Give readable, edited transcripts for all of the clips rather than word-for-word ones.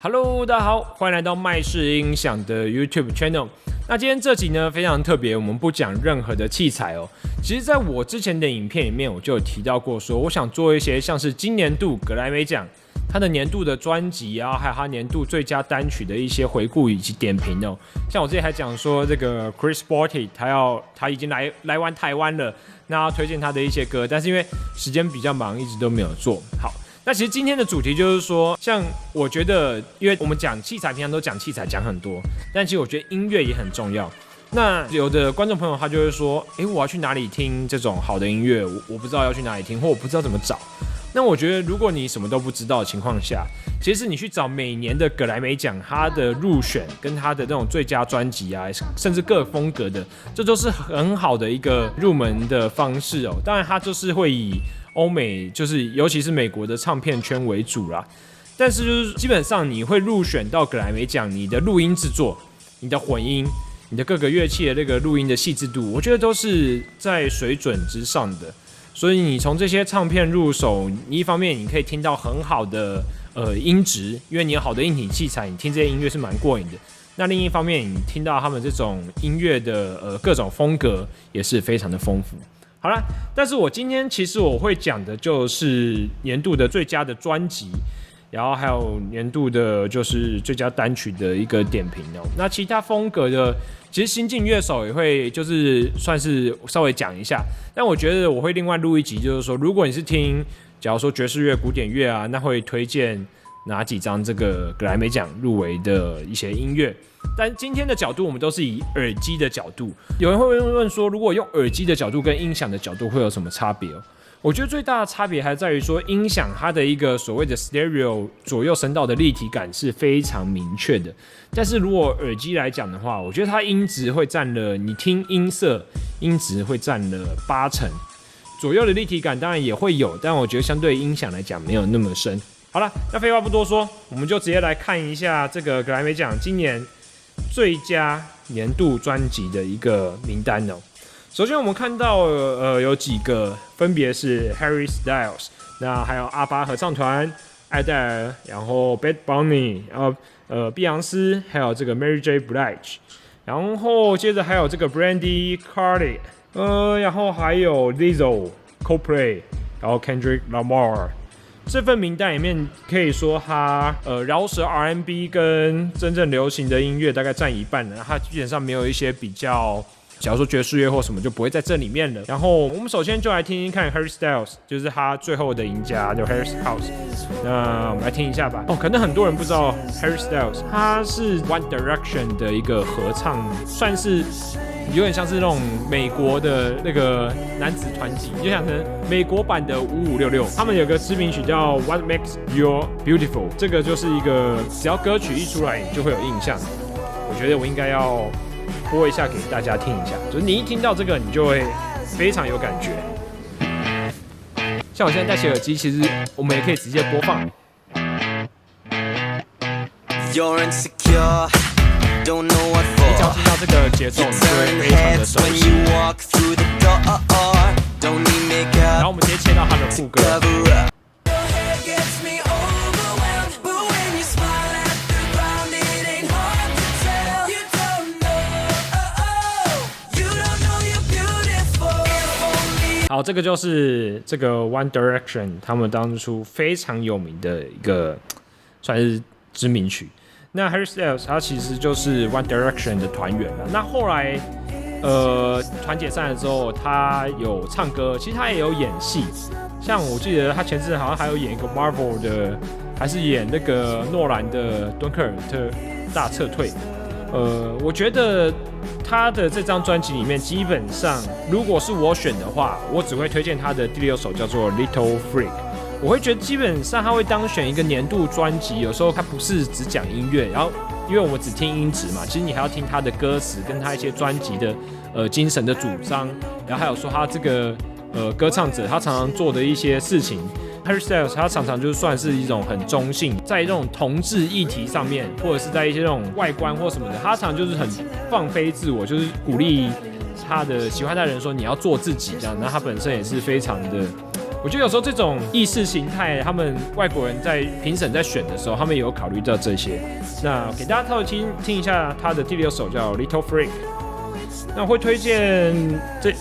Hello， 大家好，欢迎来到麦式音响的 YouTube channel。那今天这集呢非常特别，我们不讲任何的器材哦。其实，在我之前的影片里面，我就有提到过说，我想做一些像是今年度格莱美奖它的年度的专辑啊，还有它年度最佳单曲的一些回顾以及点评哦。像我之前还讲说，这个 Chris Sporty 他已经来完台湾了，那要推荐他的一些歌，但是因为时间比较忙，一直都没有做好。那其实今天的主题就是说，像我觉得，因为我们讲器材，平常都讲器材讲很多，但其实我觉得音乐也很重要。那有的观众朋友他就会说，我要去哪里听这种好的音乐？我不知道要去哪里听，或我不知道怎么找。那我觉得，如果你什么都不知道的情况下，其实你去找每年的格莱美奖它的入选跟它的那种最佳专辑啊，甚至各风格的，这都是很好的一个入门的方式哦。当然，它就是会以欧美就是尤其是美国的唱片圈为主啦，但是就是基本上你会入选到格莱美奖，你的录音制作、你的混音、你的各个乐器的那个录音的细致度，我觉得都是在水准之上的。所以你从这些唱片入手，你一方面你可以听到很好的音质，因为你有好的硬体器材，你听这些音乐是蛮过瘾的。那另一方面，你听到他们这种音乐的各种风格也是非常的丰富。好啦，但是我今天其实我会讲的就是年度的最佳的专辑，然后还有年度的就是最佳单曲的一个点评哦。那其他风格的，其实新晋乐手也会就是算是稍微讲一下，但我觉得我会另外录一集，就是说如果你是听，假如说爵士乐、古典乐啊，那会推荐哪几张这个格莱美奖入围的一些音乐。但今天的角度，我们都是以耳机的角度。有人会问说，如果用耳机的角度跟音响的角度会有什么差别哦？我觉得最大的差别还在于说，音响它的一个所谓的 stereo 左右声道的立体感是非常明确的。但是如果耳机来讲的话，我觉得它音质会占了，你听音色音质会占了80%，左右的立体感当然也会有，但我觉得相对音响来讲没有那么深。好了，那废话不多说，我们就直接来看一下这个格莱美奖今年最佳年度专辑的一个名单哦。首先我们看到有几个，分别是 Harry Styles， 那还有阿巴合唱团、艾戴尔，然后 Bad Bunny， 然后碧昂斯，还有这个 Mary J. Blige， 然后接着还有这个 Brandy Carlile， 然后还有 Lizzo、Coldplay， 然后 Kendrick Lamar。这份名单里面可以说它饶舌 R&B 跟真正流行的音乐大概占一半了，它基本上没有一些比较，假如说爵士乐或什么就不会在这里面了。然后我们首先就来听听看 Harry Styles， 就是他最后的赢家，就 Harry's House。那我们来听一下吧。可能很多人不知道 Harry Styles， 他是 One Direction 的一个合唱，算是有点像是那种美国的那个男子团体，就像是美国版的5566。他们有个知名曲叫 What Makes You Beautiful， 这个就是一个只要歌曲一出来，你就会有印象。我觉得我应该要播一下给大家听一下，就是你一听到这个，你就会非常有感觉。像我现在戴起耳机，其实我们也可以直接播放。You're insecure.你只要听到这个节奏，你就会非常的熟悉。然后我们直接切到它的副歌。好，这个就是这个 One Direction 他们当初非常有名的一个算是知名曲。那 Harry Styles 他其实就是 One Direction 的团员了。那后来团解散了之后，他有唱歌，其实他也有演戏。像我记得他前阵好像还有演一个 Marvel 的，还是演那个诺兰的敦刻尔特大撤退。我觉得他的这张专辑里面，基本上如果是我选的话，我只会推荐他的第6首叫做 Little Freak。我会觉得基本上他会当选一个年度专辑，有时候他不是只讲音乐，然后因为我们只听音质嘛，其实你还要听他的歌词跟他一些专辑的精神的主张，然后还有说他这个歌唱者他常常做的一些事情。Harry Styles 他常常就算是一种很中性，在这种同志议题上面，或者是在一些这种外观或什么的，他常常就是很放飞自我，就是鼓励他的喜欢他的人说你要做自己这样。那他本身也是非常的我觉得有时候这种意识形态，他们外国人在评审在选的时候，他们也有考虑到这些。那给大家稍微听一下他的第6首叫 Little Freak。那我会推荐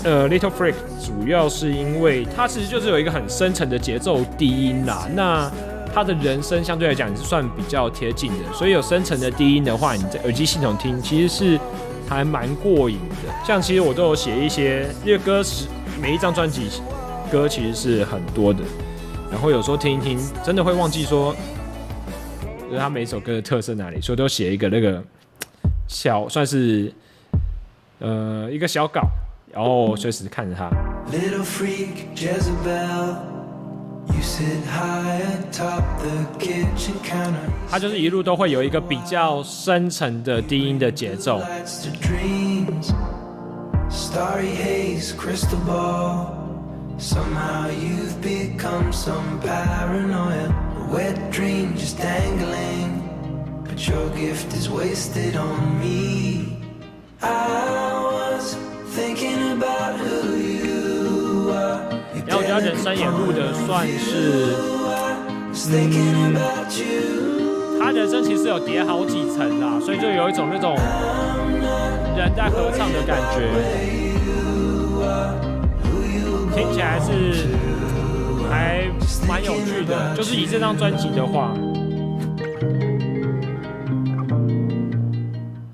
Little Freak， 主要是因为它其实就是有一个很深沉的节奏低音啦。那它的人声相对来讲是算比较贴近的，所以有深沉的低音的话，你在耳机系统听其实是还蛮过瘾的。像其实我都有写一些，因为歌词每一张专辑歌其实是很多的，然后有时候听一听，真的会忘记说，就是他每首歌的特色哪里，所以都写一个那个算是一个小稿，然后随时看着它。Little freak Jezebel, you sit high atop the kitchen counter. 它就是一路都会有一个比较深沉的低音的节奏。Starry haze, crystal ball.Somehow you've become some paranoia, a wet dream just dangling, but your gift is wasted on me. I was thinking about who you are. 然后我觉得人生也录的算是，他人生其实有叠好几层啦，所以就有一种那种人在合唱的感觉。听起来是还蛮有趣的，就是以这张专辑的话，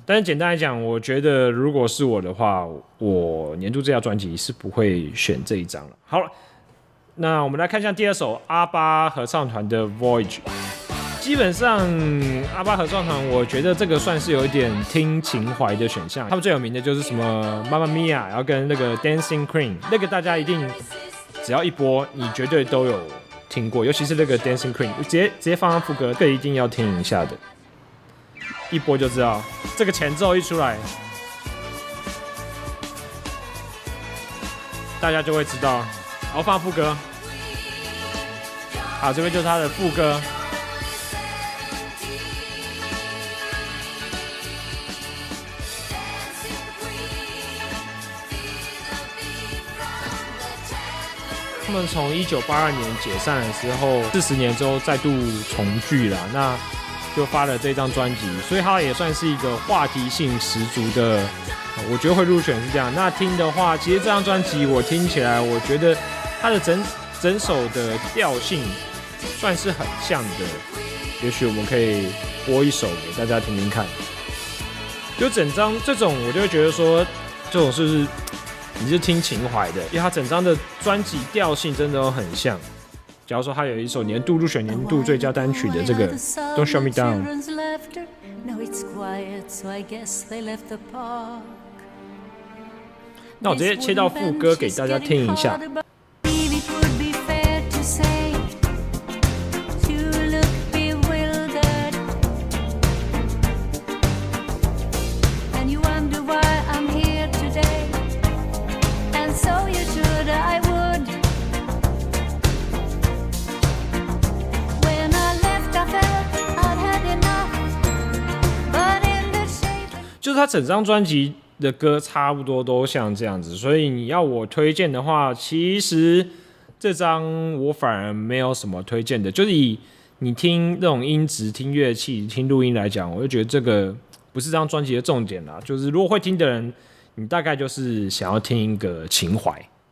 但是简单来讲，我觉得如果是我的话，我年度最佳专辑是不会选这一张了。好了，那我们来看一下第2首阿巴合唱团的 Voyage。基本上阿巴合唱团，我觉得这个算是有一点听情怀的选项。他们最有名的就是什么 Mamma Mia， 然后跟那个 Dancing Queen， 那个大家一定只要一播，你绝对都有听过，尤其是那个 Dancing Queen， 直接放上副歌，这个一定要听一下的，一播就知道。这个前奏一出来，大家就会知道。然后放副歌，好，这边就是他的副歌。他们从1982年解散的时候，40年之后再度重聚啦，那就发了这张专辑，所以它也算是一个话题性十足的，我觉得会入选是这样。那听的话，其实这张专辑我听起来，我觉得它的整首的调性算是很像的，也许我们可以播一首给大家听听看。就整张这种，我就会觉得说，这种是你是听情怀的，因为它整张的专辑调性真的都很像。假如说它有一首年度入选年度最佳单曲的这个 Don't Shut Me Down， 那我直接切到副歌给大家听一下。就是他整张专辑的歌差不多都像这样子，所以你要我推荐的话，其实这张我反而没有什么推荐的。就是以你听那种音质、听乐器、听录音来讲，我就觉得这个不是这张专辑的重点啦。就是如果会听的人，你大概就是想要听一个情怀。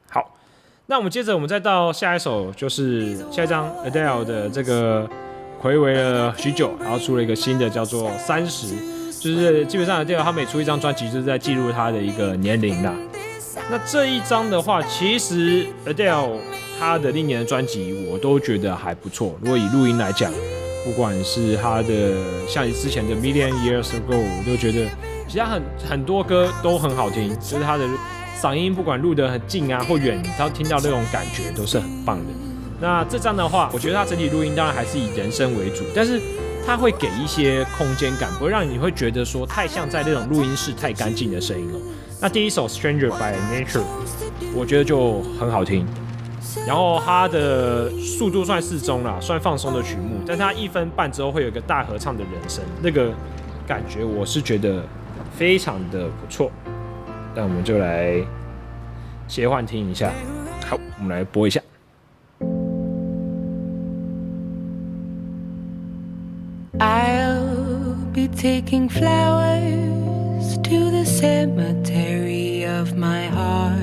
好，那我们接着再到下一首，就是下一张 Adele 的这个睽违了许久，然后出了一个新的叫做30。就是基本上Adele他每出一张专辑，就是在记录他的一个年龄啦。那这一张的话，其实Adele他的历年的专辑我都觉得还不错。如果以录音来讲，不管是他的像之前的 Million Years Ago， 我都觉得其实他很多歌都很好听，就是他的嗓音不管录得很近啊或远，他听到那种感觉都是很棒的。那这张的话，我觉得他整体录音当然还是以人声为主，但是它会给一些空间感，不会让你会觉得说太像在那种录音室太干净的声音哦。那第一首 Stranger by Nature 我觉得就很好听，然后它的速度算适中啦，算放松的曲目，但它1分半之后会有一个大合唱的人声，那个感觉我是觉得非常的不错。那我们就来切换听一下，好，我们来播一下。be taking flowers to the cemetery of my heart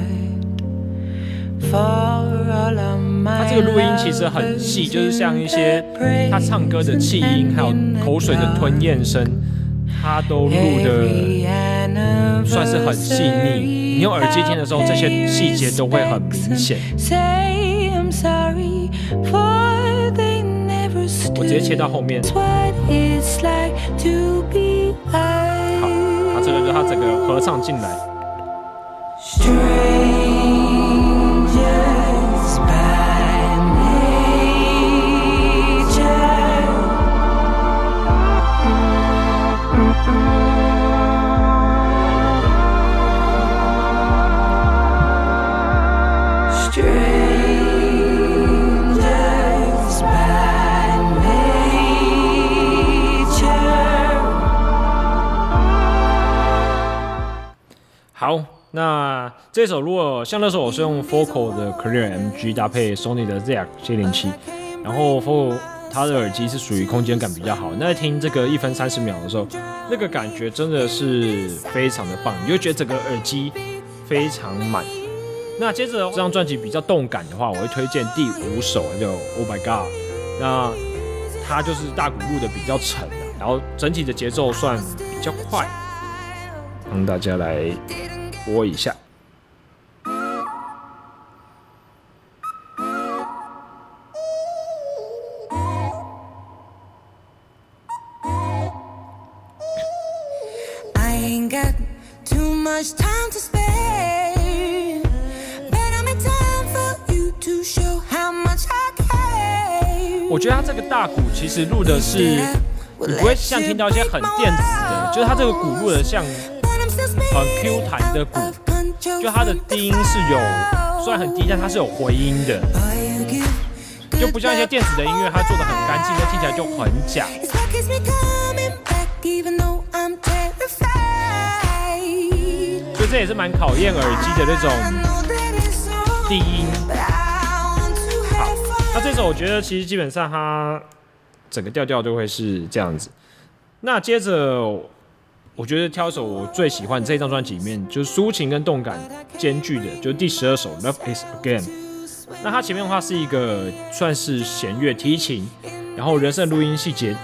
for all of my 他这个录音其实很细，就是像一些他唱歌的气音，还有口水的吞咽声，他都录的算是很细腻。你用耳机听的时候，这些细节都会很明显。我直接切到后面。好，他这个就是他整个合唱进来。好，那这首如果像那时候我是用 Focal 的 Clear MG 搭配 Sony 的 ZX707， 然后 Focal 它的耳机是属于空间感比较好，那在听这个1分30秒的时候，那个感觉真的是非常的棒，你就觉得整个耳机非常满。那接着这张专辑比较动感的话，我会推荐第5首叫 Oh My God， 那它就是大鼓录的比较沉，然后整体的节奏算比较快，让大家来播一下。我觉得他这个大鼓其实录的是，你不会像听到一些很电子的，就是他这个鼓录的像很 Q 弹的鼓，就它的低音是有，虽然很低，但它是有回音的，就不像一些电子的音乐，它做的很干净，但听起来就很假。所以这也是蛮考验耳机的那种低音。好，那这首我觉得其实基本上它整个调调就会是这样子。那接着我觉得挑一首我最喜欢这张专辑里面，就是抒情跟动感兼具的，就是第12首《Love Is Again》。那它前面的话是一个算是弦乐、提琴，然后人声录音细节，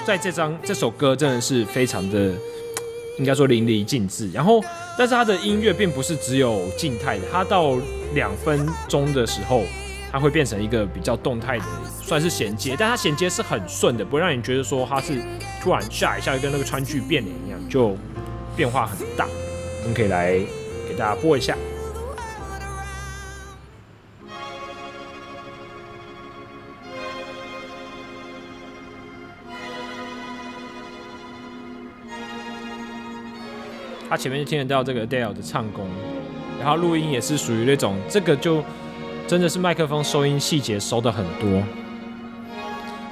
在这首歌真的是非常的，应该说淋漓尽致。然后，但是它的音乐并不是只有静态的，它到2分钟的时候，它会变成一个比较动态的，算是衔接，但它衔接是很顺的，不会让你觉得说它是突然下一下跟那个川剧变脸一样，就变化很大。我们可以来给大家播一下。他前面就听得到这个 Dale 的唱功，然后录音也是属于那种，这个就真的是麦克风收音细节收的很多，因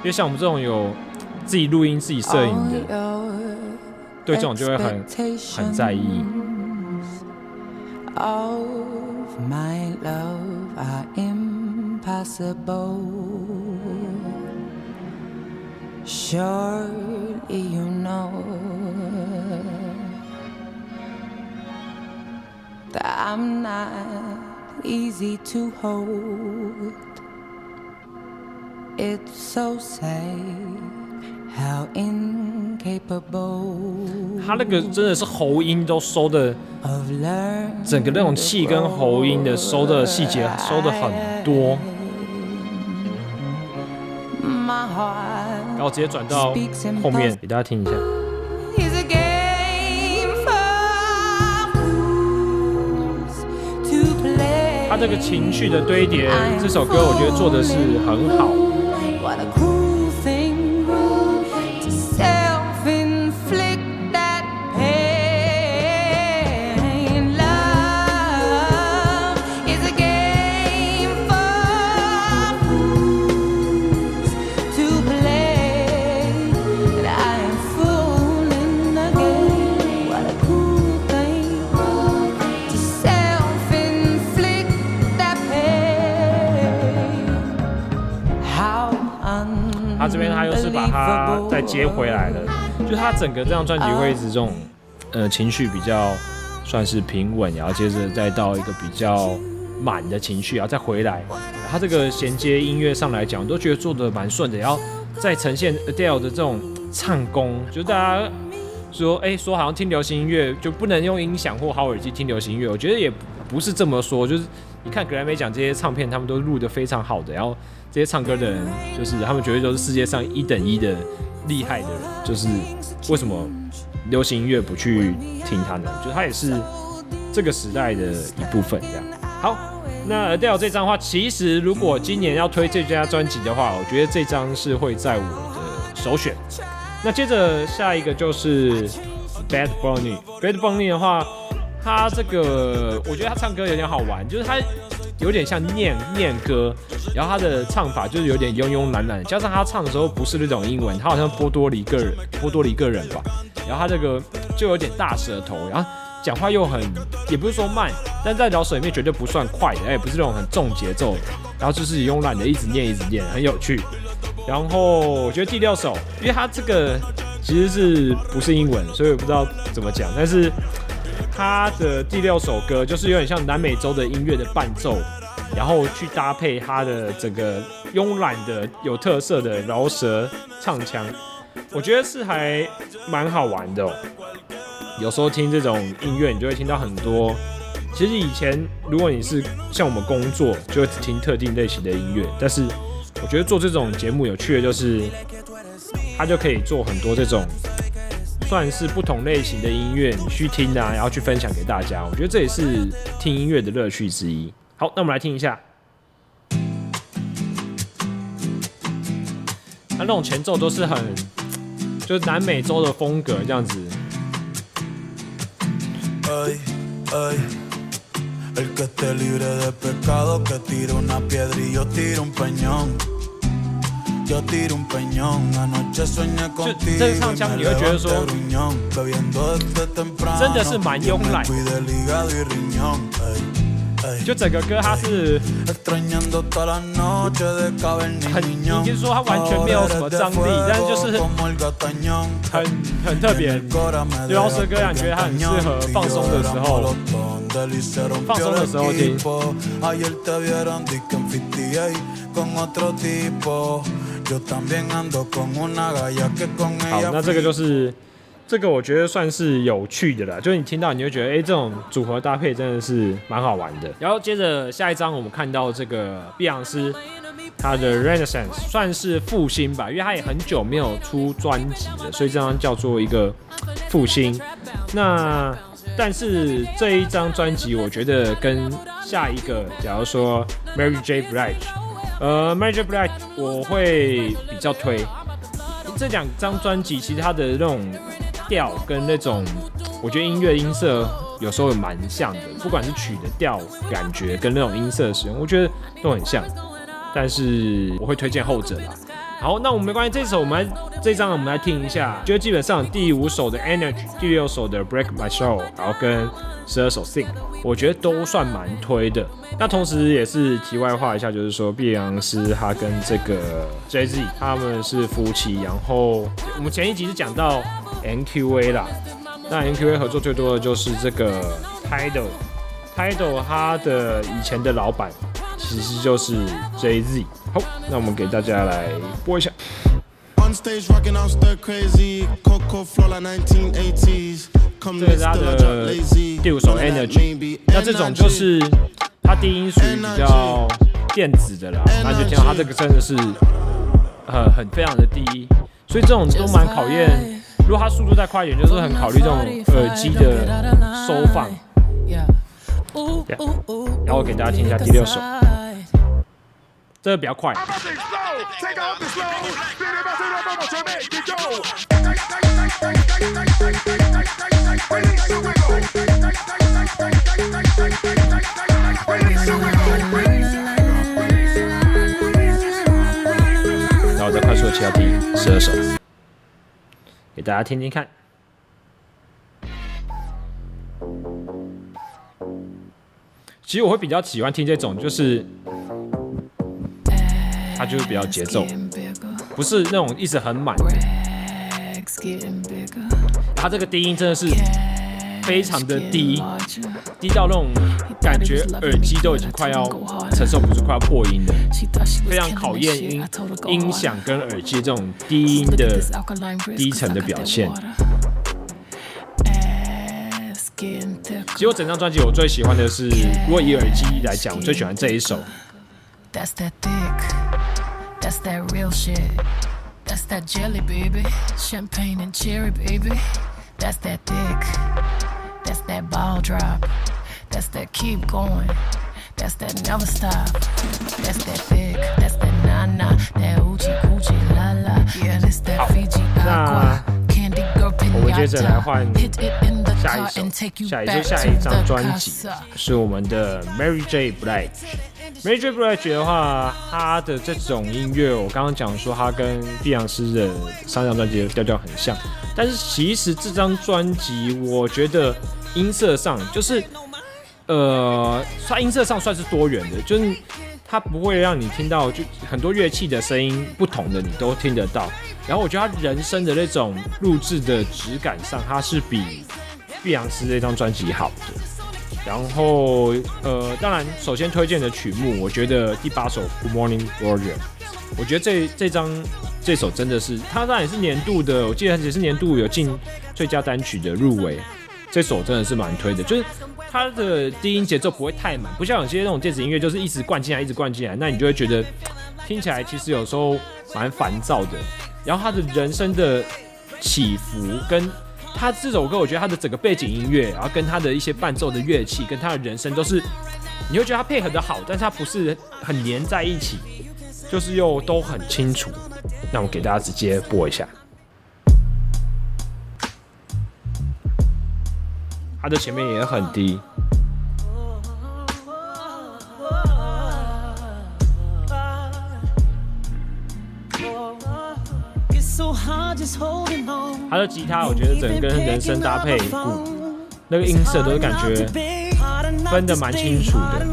为像我们这种有自己录音、自己摄影的，对这种就会很在意。Of my love are impossible. Surely you know that I'm not easy to hold. It's so sad how incapable. 他那个真的是喉音都收的，整个那种气跟喉音的收的细节收的很多。然后直接转到后面给大家听一下。他这个情绪的堆叠，这首歌我觉得做的是很好。这边他又是把它再接回来了，就他整个这张专辑会一直这种情绪比较算是平稳，然后接着再到一个比较满的情绪，然后再回来。他这个衔接音乐上来讲，我都觉得做得蛮顺的，然后再呈现 Adele 的这种唱功，就大家说说好像听流行音乐就不能用音响或好耳机听流行音乐，我觉得也不是这么说，就是你看格莱美奖这些唱片，他们都录得非常好的，然后这些唱歌的人，就是他们绝对都是世界上1等1的厉害的人，就是为什么流行音乐不去听它呢？就它也是这个时代的一部分，这样。好，那 Adele 这张的话，其实如果今年要推这家专辑的话，我觉得这张是会在我的首选。那接着下一个就是 Bad Bunny。Bad Bunny 的话，他这个我觉得他唱歌有点好玩，就是他有点像念歌，然后他的唱法就是有点慵慵懒懒，加上他唱的时候不是那种英文，他好像波多黎各人吧，然后他这个就有点大舌头，然后讲话又很也不是说慢，但在饶舌里面绝对不算快的，也不是那种很重节奏，然后就是慵懒的一直念，很有趣。然后我觉得第6首，因为他这个其实是不是英文，所以我不知道怎么讲，但是他的第6首歌就是有点像南美洲的音乐的伴奏，然后去搭配他的整个慵懒的有特色的饶舌唱腔，我觉得是还蛮好玩的哦。有时候听这种音乐，你就会听到很多。其实以前如果你是像我们工作，就会只听特定类型的音乐，但是我觉得做这种节目有趣的就是，它就可以做很多这种算是不同类型的音乐，你去听啊，然后去分享给大家。我觉得这也是听音乐的乐趣之一。好，那我们来听一下。它那种前奏都是很，就是南美洲的风格这样子。El que esté libre de pecado, que tire una piedra y yo tiro un peñón. Yo tiro un peñón. Anoche soñé contigo. 这唱腔你会觉得说，真的是蛮慵懒。就整个歌它是已经说它完全没有什么张力，但是就是很特别。就饶舌歌让你觉得它很适合放松的时候。放松的时候听。好，那这个就是这个，我觉得算是有趣的啦。就是你听到，你会觉得，这种组合搭配真的是蛮好玩的。然后接着下一张，我们看到这个碧昂斯，他的 Renaissance 算是复兴吧，因为他也很久没有出专辑了，所以这张叫做一个复兴。那但是这一张专辑，我觉得跟下一个，假如说 Mary J. Blige，Mary J. Blige 我会比较推。这2张专辑其实它的那种调跟那种，我觉得音乐音色有时候也蛮像的，不管是曲的调感觉跟那种音色的使用，我觉得都很像。但是我会推荐后者啦。好，那我们没关系，这张我们来听一下，觉得基本上第5首的 Energy， 第6首的 Break My Soul， 然后跟12首 Sing， 我觉得都算蛮推的。那同时也是题外话一下，就是说碧昂斯他跟这个 Jay-Z 他们是夫妻，然后我们前一集是讲到 NQA 啦，那 NQA 合作最多的就是这个 Tidal 他的以前的老板其实就是 Jay-Z。好，那我们给大家来播一下。这是他的第5首 Energy， 那这种就是它低音属于比较电子的啦，那就听到它这个真的是很非常的低，所以这种都蛮考验。如果它速度再快一点，就是很考虑这种耳机的收放。然后我给大家听一下第6首。这个比较快。然后我再快速的切到第12首，给大家听听看。其实我会比较喜欢听这种，就是它就是比较节奏，不是那种一直很满的。他这个低音真的是非常的低，低到那种感觉耳机都已经快要承受不住，快要破音了，非常考验音响跟耳机这种低音的低沉的表现。其实我整张专辑我最喜欢的是，如果以耳机来讲，我最喜欢这一首。That's that thick, that's that real shit. That's that jelly, baby. Champagne and cherry, baby. That's that thick, that's that ball drop. That's that keep going, that's that never stop. That's that thick, that's that na-na, that oochie coochie la la. Yeah, that's that Fiji agua. Candy girl 我们接着来 pinata. 换 Hit it in the 下 car 一首， and take you 下 back 一 to 张 the 专辑 casa. 是我们的 Mary J. Blige。Mary J. Blige 的话，她的这种音乐，我刚刚讲说她跟碧昂斯的上张专辑的调调很像，但是其实这张专辑，我觉得音色上就是它音色上算是多元的，就是它不会让你听到就很多乐器的声音不同的你都听得到。然后我觉得他人声的那种录制的质感上，它是比碧昂斯这张专辑好的。然后当然首先推荐的曲目，我觉得第8首 Good Morning Gloria， 我觉得这首真的是，它当然也是年度的，我记得也是年度有进最佳单曲的入围。这首真的是蛮推的，就是它的低音节奏不会太满，不像有些那种电子音乐就是一直灌进来，一直灌进来，那你就会觉得听起来其实有时候蛮烦躁的。然后它的人声的起伏，跟它这首歌，我觉得它的整个背景音乐，然后跟它的一些伴奏的乐器，跟它的人声都是，你会觉得它配合的好，但是它不是很黏在一起，就是又都很清楚。那我给大家直接播一下。它的前面也很低。他的吉他，我觉得整个跟人声搭配，那个音色都是感觉分得蛮清楚的。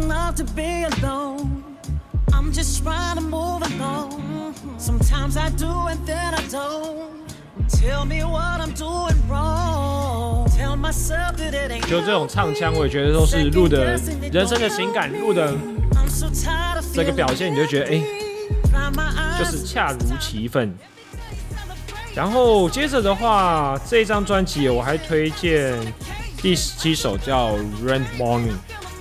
就这种唱腔，我也觉得都是录的人声的情感，录的这个表现，你就觉得就是恰如其分。然后接着的话，这张专辑我还推荐第17首叫《Rain Morning》。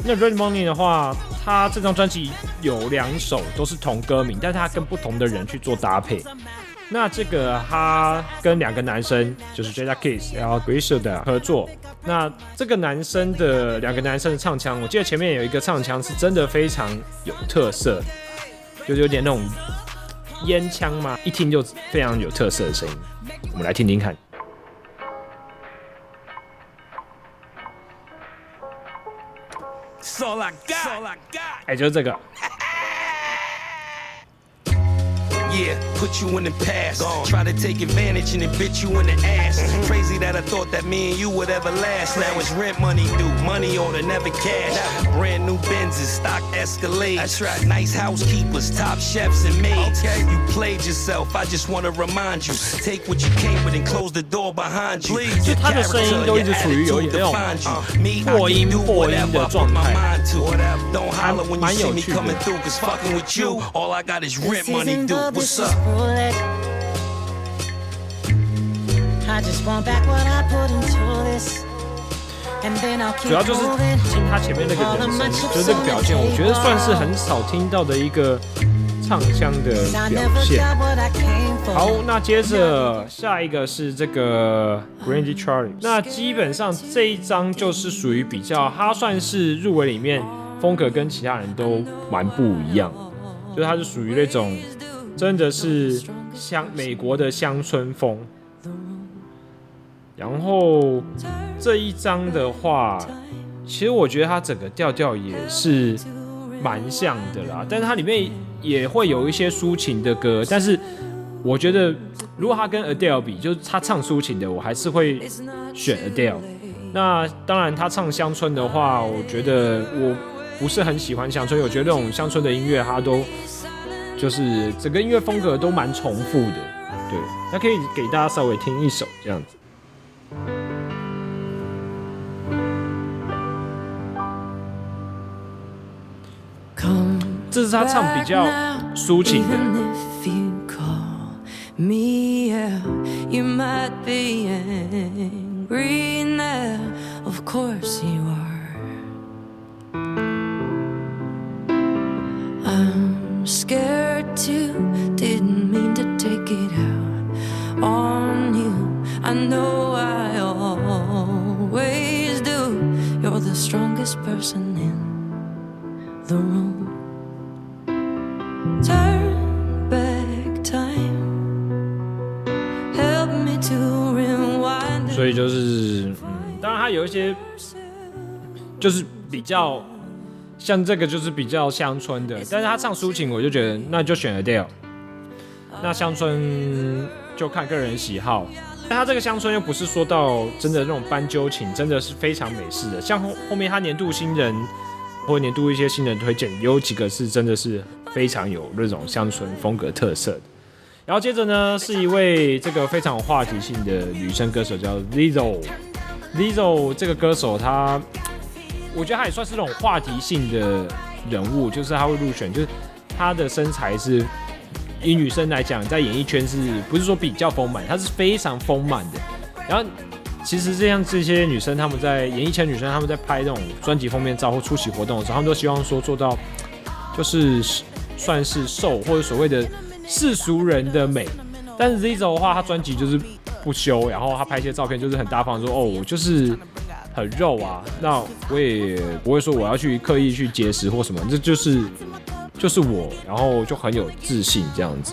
那《Rain Morning》的话，它这张专辑有2首都是同歌名，但是它跟不同的人去做搭配。那这个他跟2个男生，就是 Jada Kiss 然后 Grisha 的合作。那这个男生的2个男生的唱腔，我记得前面有一个唱腔是真的非常有特色，就是有点那种烟枪嘛，一听就非常有特色的声音。我们来听听看。就是这个。Yeah, put you in the past. Try to take advantage and then bit you in the ass. Crazy that I thought that me and you would ever last. Now it's rent money due, money order, never cash. Brand new Benzes, stock Escalades. That's right. Nice housekeepers, top chefs and maids. Okay. You played yourself, I just want to remind you. Take what you came with and close the door behind you. 就他的声音都一直处于有点那种破音的状态，还蛮有趣的。All I got is rent money due. What's up? I just want back what I put into this. 主要就是听他前面那个人声，就是这个表现，我觉得算是很少听到的一个唱腔的表现。好，那接着下一个是这个 Brandy Charlie。那基本上这一张就是属于比较，它算是入围里面风格跟其他人都蛮不一样，就是它是属于那种真的是美国的乡村风。然后这一张的话，其实我觉得它整个调调也是蛮像的啦，但是它里面也会有一些抒情的歌，但是我觉得如果它跟 Adele 比，就是他唱抒情的，我还是会选 Adele。那当然，他唱乡村的话，我觉得我不是很喜欢乡村，我觉得那种乡村的音乐，它都就是整个音乐风格都蛮重复的，对，那可以给大家稍微听一首这样子。这是他唱比较抒情的。Me out, you might be angry now. Of course you are. I'm scared too. Didn't mean to take it out on you. I know I always do. You're the strongest person in the room. Turn back time.所以就是，当然它有一些就是比较像这个就是比较乡村的，但是他唱抒情，我就觉得那就选 Adele。那乡村就看个人喜好，但他这个乡村又不是说到真的那种斑鸠琴，真的是非常美式的。像后面他年度新人或年度一些新人推荐，有几个是真的是非常有那种乡村风格特色的。然后接着呢，是一位这个非常有话题性的女生歌手，叫 Lizzo。Lizzo 这个歌手我觉得她也算是那种话题性的人物，就是她会入选，就是她的身材是以女生来讲，在演艺圈是不是说比较丰满，她是非常丰满的。然后其实这些女生，她们在演艺圈女生，她们在拍这种专辑封面照或出席活动的时候，她们都希望说做到就是算是瘦或者所谓的世俗人的美，但是 Lizzo 的话，她专辑就是不修，然后她拍一些照片就是很大方说，哦，我就是很肉啊，那我也不会说我要去刻意去节食或什么，这就是我，然后就很有自信这样子，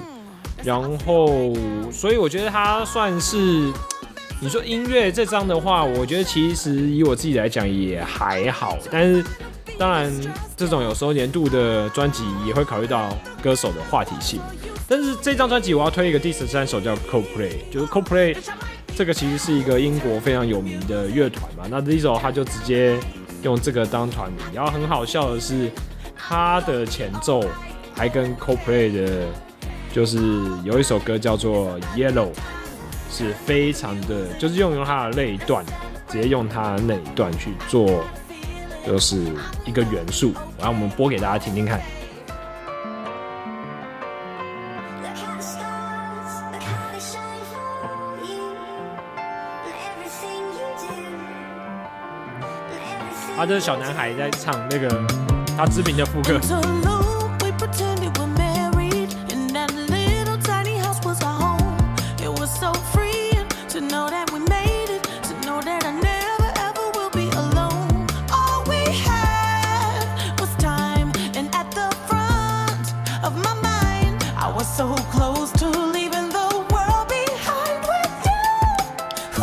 然后所以我觉得她算是，你说音乐这张的话，我觉得其实以我自己来讲也还好，但是当然这种有时候年度的专辑也会考虑到歌手的话题性。但是这张专辑我要推一个第13首叫 Coldplay， 就是 Coldplay 这个其实是一个英国非常有名的乐团嘛，那 Lizzo 他就直接用这个当团名，然后很好笑的是他的前奏还跟 Coldplay 的，就是有一首歌叫做 Yellow， 是非常的，就是用他的那一段，直接用他的那一段去做，就是一个元素，然后我们播给大家听听看。他就是小男孩在唱那个他知名的副歌。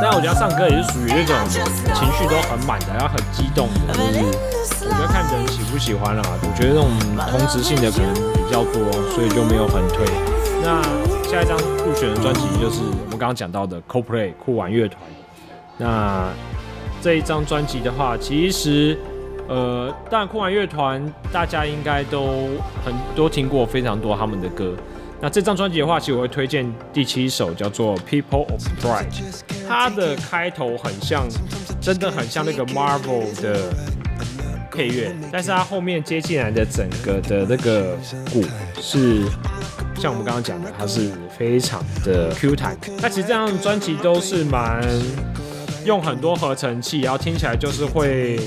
但我觉得他唱歌也是属于那种情绪都很满的，然后很激动的，就是我觉得看人喜不喜欢啦。我觉得那种同质性的可能比较多，所以就没有很推。那下一张入选的专辑就是我们刚刚讲到的 Coldplay 酷玩乐团。那这一张专辑的话，其实当然酷玩乐团大家应该都听过非常多他们的歌。那这张专辑的话，其实我会推荐第7首，叫做 People of Pride。它的开头很像，真的很像那个 Marvel 的配乐，但是它后面接进来的整个的那个鼓是像我们刚刚讲的，它是非常的 Q 弹。那其实这张专辑都是蛮用很多合成器，然后听起来就是会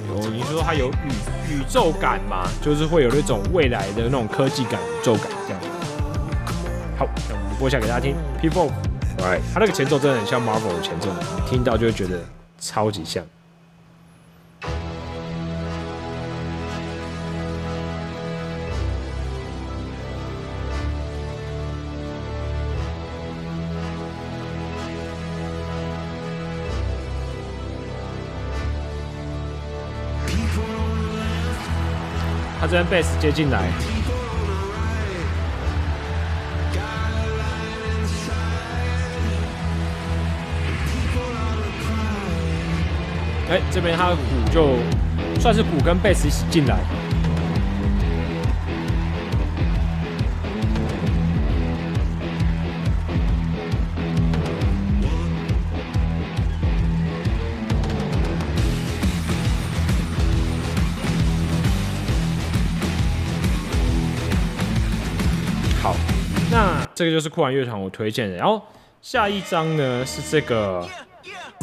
有，你说它有宇宙感嘛，就是会有那种未来的那种科技感、宇宙感这样。好，那我们播一下给大家听 People of Pride。它那个前奏真的很像 Marvel 的前奏，你听到就会觉得超级像。他这边 bass 接进来，这边他的鼓就算是鼓跟 bass 一起进来，那这个就是酷玩乐团我推荐的。然后下一张呢是这个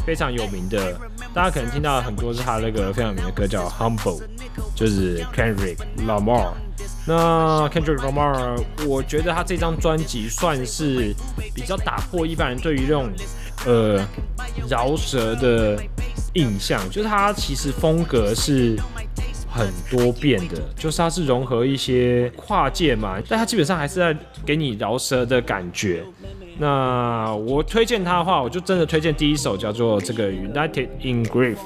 非常有名的，大家可能听到很多是他那个非常有名的歌叫《Humble》，就是 Kendrick Lamar。那 Kendrick Lamar， 我觉得他这张专辑算是比较打破一般人对于这种饶舌的印象，就是他其实风格是很多变的，就是它是融合一些跨界嘛，但它基本上还是在给你饶舌的感觉。那我推荐他的话，我就真的推荐第一首叫做这个 United in Grief，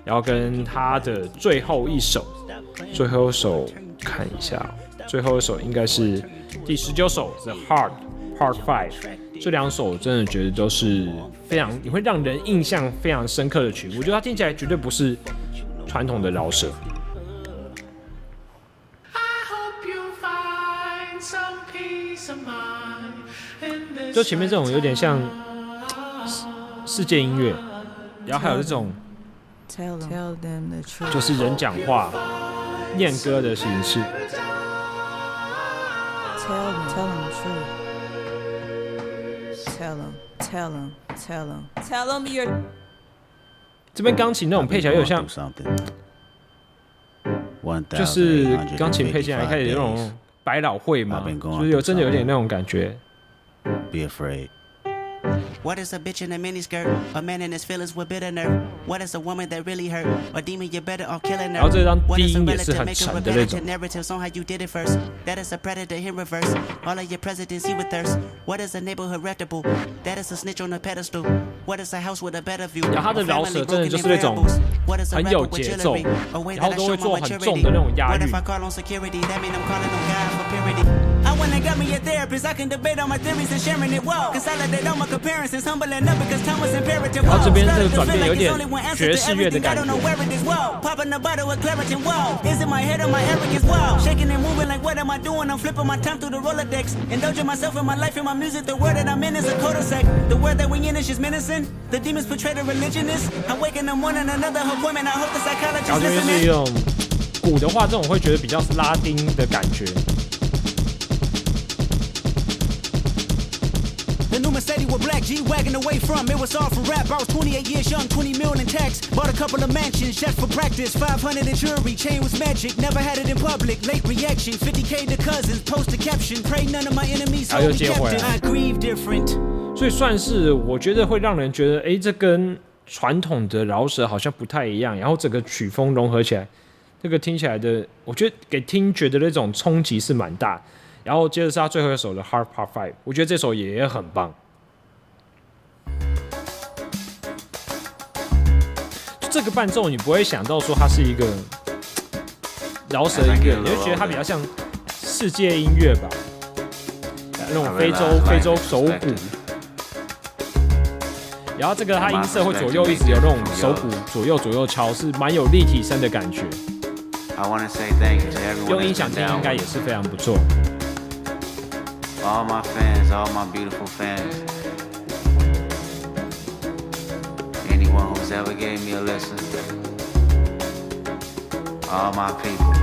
然后跟他的最后一首看一下，最后一首应该是第19首 The Heart Part 5， 这两首我真的觉得都是非常你会让人印象非常深刻的曲目，我觉得它听起来绝对不是传统的饶舌。就前面这种有点像世界音乐，然后还有这种就是人讲话念歌的形式。这边钢琴那种配起来有点像，就是钢琴配起来开始有那种百老汇嘛，就是真的有点那种感觉。Be afraid. What is a bitch in a miniskirt? A man in his feelings with bitter nerve. What is a woman that really hurt? A demon you're better off killing her. 然后这张低音也是很沉的那种。 Narratives on how you did it first. That is a predator in reverse. All of your presidents he with thirst. What is a neighborhood reputable? That is a snitch on a pedestal. What is a house with a better view? 然后他的饶舌真的就是那种很有节奏，然后都会做很重的那种押韵。I went and got me a therapist. I can debate on my theories and sharing it well. Consolidate all my comparisons, humbling up because time was imperative. 然后这边这个转变有点爵士乐的感觉。 Popping the bottle with Claritin. Wow, is it my head or my arrogance? Wow, shaking and moving like what am I doing? I'm flipping my time through the Rolodex, indulging myself in my life and my music. The word that I'm in is a cul-de-sac. The word that we in is just menacing. The demons portray the religionist. I wake in the morning, another appointment. I hope the psychologist 然后这边是一种鼓的话，这种会觉得比较是拉丁的感觉。 The new Mercedes with black G-Wagon away from. It was all for rap. I was 28 years young, 20 million in tax. Bought a couple of mansions, just for practice. 500 in jewelry, chain was magic. Never had it in public. Late reaction, 50K to cousins. Post a caption, pray none of my enemies hold me captive. I grieve different. 所以算是我觉得会让人觉得，这跟传统的饶舌好像不太一样。然后整个曲风融合起来，这个听起来的，我觉得给听觉的那种冲击是蛮大。 然后接着是他最后一首的《Heart Part 5》，我觉得这首也很棒。就这个伴奏，你不会想到说它是一个饶舌音乐，你就觉得它比较像世界音乐吧，那种非洲手鼓。然后这个它音色会左右一直有那种手鼓左右敲，是蛮有立体声的感觉。用音响听应该也是非常不错。 All my fans, all my beautiful fans. Anyone who's ever gave me a lesson. All my people.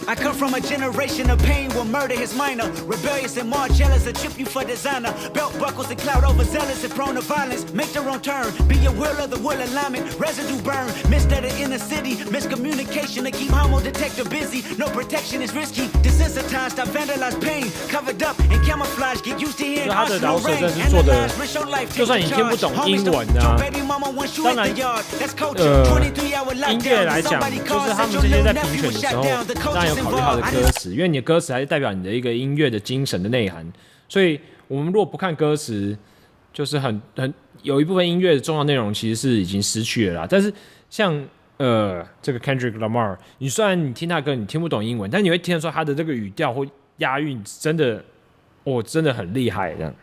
I come from a generation of pain where murder is minor. Rebellious and more jealous, a chip you for designer. Belt buckles and cloud overzealous and prone to violence. Make their own turn, be aware of the will alignment. Residue burn, missed at the inner city. Miscommunication to keep homo detector busy. No protection is risky. Desensitized, I vandalize pain. Covered up and camouflage, get used to hearing 他的饶舌真的是做的，就算你听不懂英文啊，当然，音乐来讲，就是他们这些在评选的时候，当然有考虑他的歌词，因为你的歌词还是代表你的一个音乐的精神的内涵。所以我们如果不看歌词，就是很有一部分音乐的重要内容其实是已经失去了啦。但是像这个 Kendrick Lamar， 你虽然你听他的歌你听不懂英文，但你会听得出他的这个语调或押韵真的，真的很厉害这样。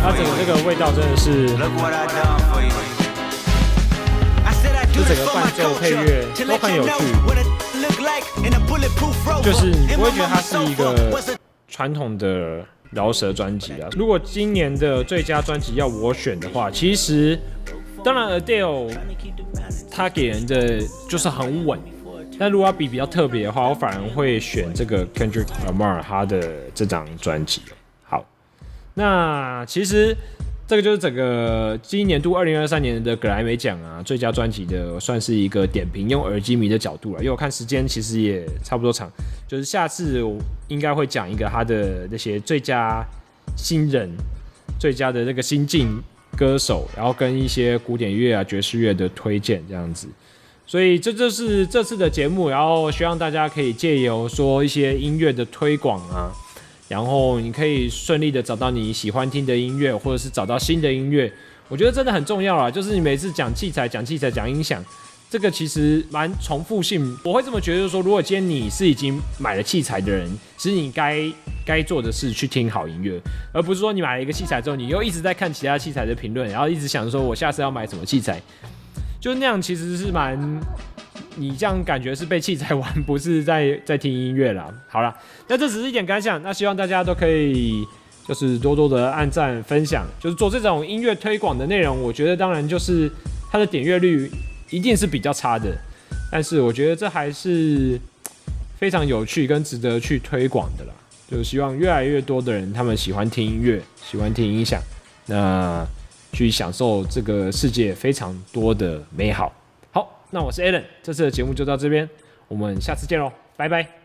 它整个这个味道真的是，就整个伴奏配乐都很有趣，就是你不会觉得它是一个传统的饶舌专辑啊。如果今年的最佳专辑要我选的话，其实当然 Adele 他给人的就是很稳，但如果要比较特别的话，我反而会选这个 Kendrick Lamar 他的这张专辑。好，那其实这个就是整个今年度2023年的格莱美奖啊最佳专辑的算是一个点评，用耳机迷的角度啦，因为我看时间其实也差不多长，就是下次我应该会讲一个他的那些最佳新人、最佳的那个新晋歌手，然后跟一些古典乐啊、爵士乐的推荐这样子。所以这就是这次的节目，然后希望大家可以借由说一些音乐的推广啊，然后你可以顺利的找到你喜欢听的音乐，或者是找到新的音乐。我觉得真的很重要啦，就是你每次讲器材、讲音响，这个其实蛮重复性。我会这么觉得说，如果今天你是已经买了器材的人，其实你该做的是去听好音乐，而不是说你买了一个器材之后，你又一直在看其他器材的评论，然后一直想说我下次要买什么器材。就那样其实是你这样感觉是被器材玩，不是在听音乐啦。好啦，那这只是一点感想，那希望大家都可以就是多多的按赞分享，就是做这种音乐推广的内容。我觉得当然就是它的点阅率一定是比较差的，但是我觉得这还是非常有趣跟值得去推广的啦。就是希望越来越多的人他们喜欢听音乐，喜欢听音响，那去享受这个世界非常多的美好。好，那我是 Alan， 这次的节目就到这边，我们下次见喽，拜拜。